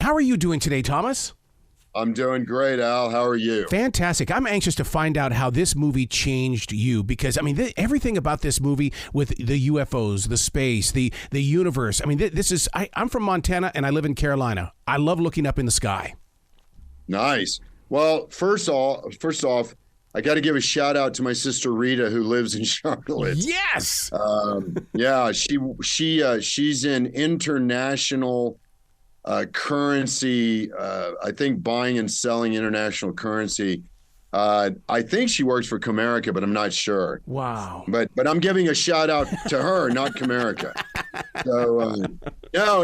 How are you doing today, Thomas? I'm doing great, Al. How are you? Fantastic. I'm anxious to find out how this movie changed you because, I mean, everything about this movie with the UFOs, the space, the universe. I mean, this is, I'm from Montana and I live in Carolina. I love looking up in the sky. Nice. Well, first off, I got to give a shout out to my sister Rita, who lives in Charlotte. Yes. Yeah, she's in international currency. I think buying and selling international currency. I think she works for Comerica, but I'm not sure. Wow. But I'm giving a shout out to her, not Comerica. So no,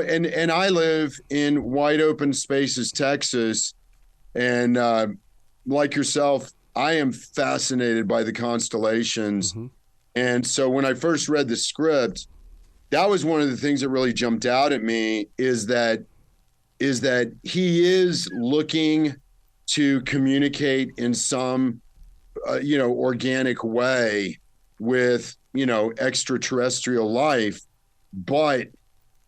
and I live in wide open spaces, Texas, and like yourself, I am fascinated by the constellations. Mm-hmm. And so when I first read the script, that was one of the things that really jumped out at me is that he is looking to communicate in some, organic way with, extraterrestrial life, but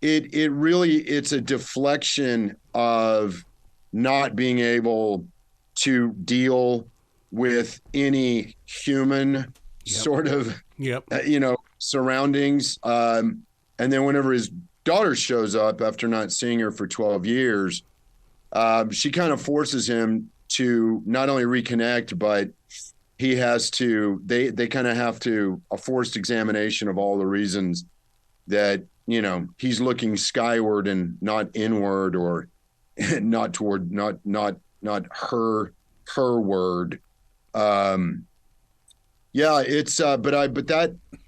it's a deflection of not being able to deal with any human sort of, surroundings. And then whenever his daughter shows up after not seeing her for 12 years, she kind of forces him to not only reconnect, but he has to, they kind of have to, a forced examination of all the reasons that, he's looking skyward and not inward or not toward, not her word.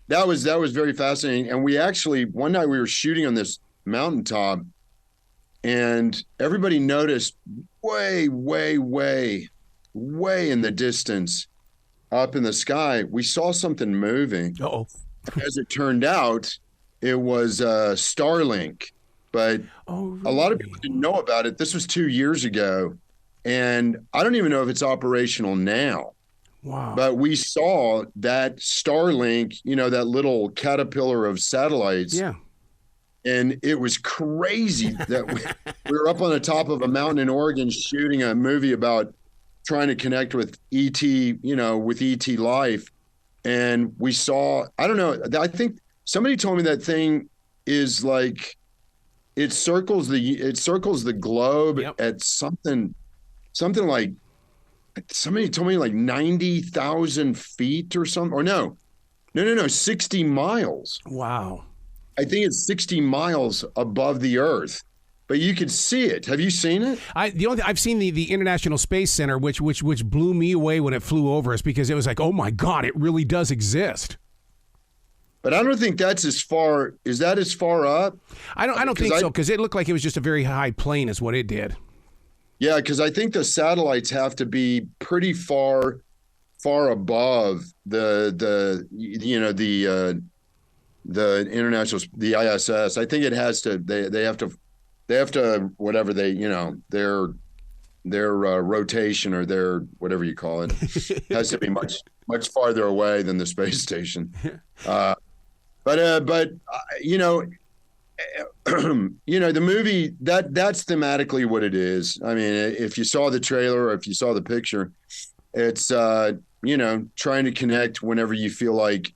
That was very fascinating. And we actually, one night we were shooting on this mountaintop and everybody noticed way, way, way, way in the distance up in the sky, we saw something moving. Uh-oh. As it turned out, it was Starlink, but really? A lot of people didn't know about it. This was 2 years ago. And I don't even know if it's operational now. Wow. But we saw that Starlink, that little caterpillar of satellites. Yeah. And it was crazy that we were up on the top of a mountain in Oregon shooting a movie about trying to connect with ET, with ET life. And we saw, I don't know, I think somebody told me that thing is like, it circles the globe at something like, somebody told me like 90,000 feet or something, or no, 60 miles. Wow. I think it's 60 miles above the earth, but you could see it. Have you seen it? I've seen the International Space Center, which blew me away when it flew over us because it was like, oh my God, it really does exist. But I don't think that's as far. Is that as far up? I don't think so, because it looked like it was just a very high plane is what it did. Yeah, because I think the satellites have to be pretty far above the international, the ISS. I think it has to. They have to whatever their rotation or their whatever you call it has to be much farther away than the space station. But the movie that's thematically what it is. I mean, if you saw the trailer or if you saw the picture, it's trying to connect whenever you feel like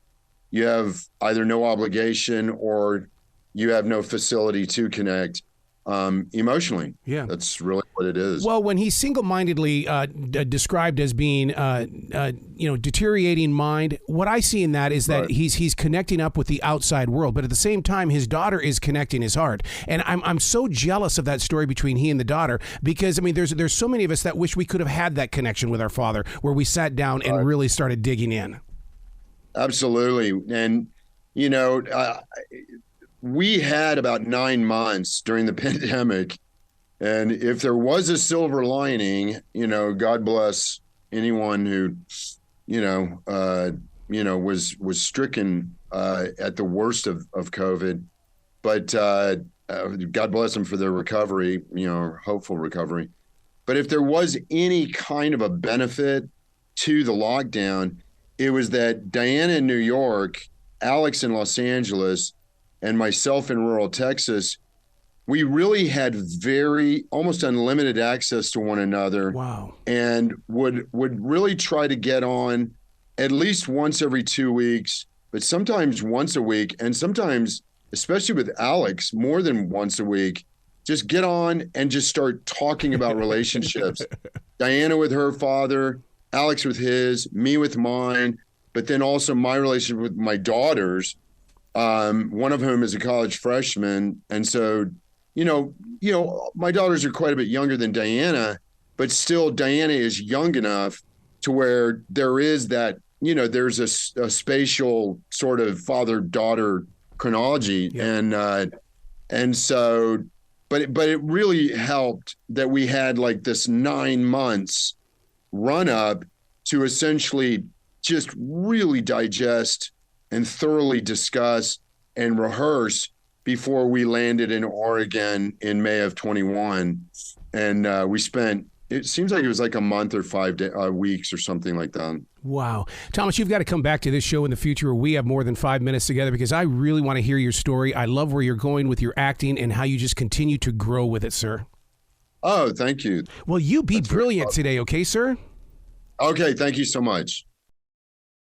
you have either no obligation or you have no facility to connect emotionally. Yeah, that's really what it is. Well, when he's single-mindedly described as being deteriorating mind, what I see in that is that he's connecting up with the outside world, but at the same time his daughter is connecting his heart. And I'm so jealous of that story between he and the daughter, because I mean there's so many of us that wish we could have had that connection with our father where we sat down and really started digging in. Absolutely. And we had about 9 months during the pandemic, and if there was a silver lining, God bless anyone who, was stricken at the worst of COVID, but God bless them for their recovery, hopeful recovery. But if there was any kind of a benefit to the lockdown, it was that Dianna in New York, Alex in Los Angeles, and myself in rural Texas, we really had almost unlimited access to one another. Wow. And would really try to get on at least once every 2 weeks, but sometimes once a week, and sometimes, especially with Alex, more than once a week, just get on and just start talking about relationships. Dianna with her father, Alex with his, me with mine, but then also my relationship with my daughters, one of whom is a college freshman. And so, my daughters are quite a bit younger than Dianna, but still Dianna is young enough to where there is that, there's a spatial sort of father-daughter chronology. Yeah. And so, but it really helped that we had like this 9 months run up to essentially just really digest and thoroughly discuss and rehearse before we landed in Oregon in May of 21. And we spent, it seems like it was like a month or 5 weeks or something like that. Wow. Thomas, you've got to come back to this show in the future where we have more than 5 minutes together, because I really want to hear your story. I love where you're going with your acting and how you just continue to grow with it, sir. Oh, thank you. Well, you be brilliant today, okay, sir? Okay, thank you so much.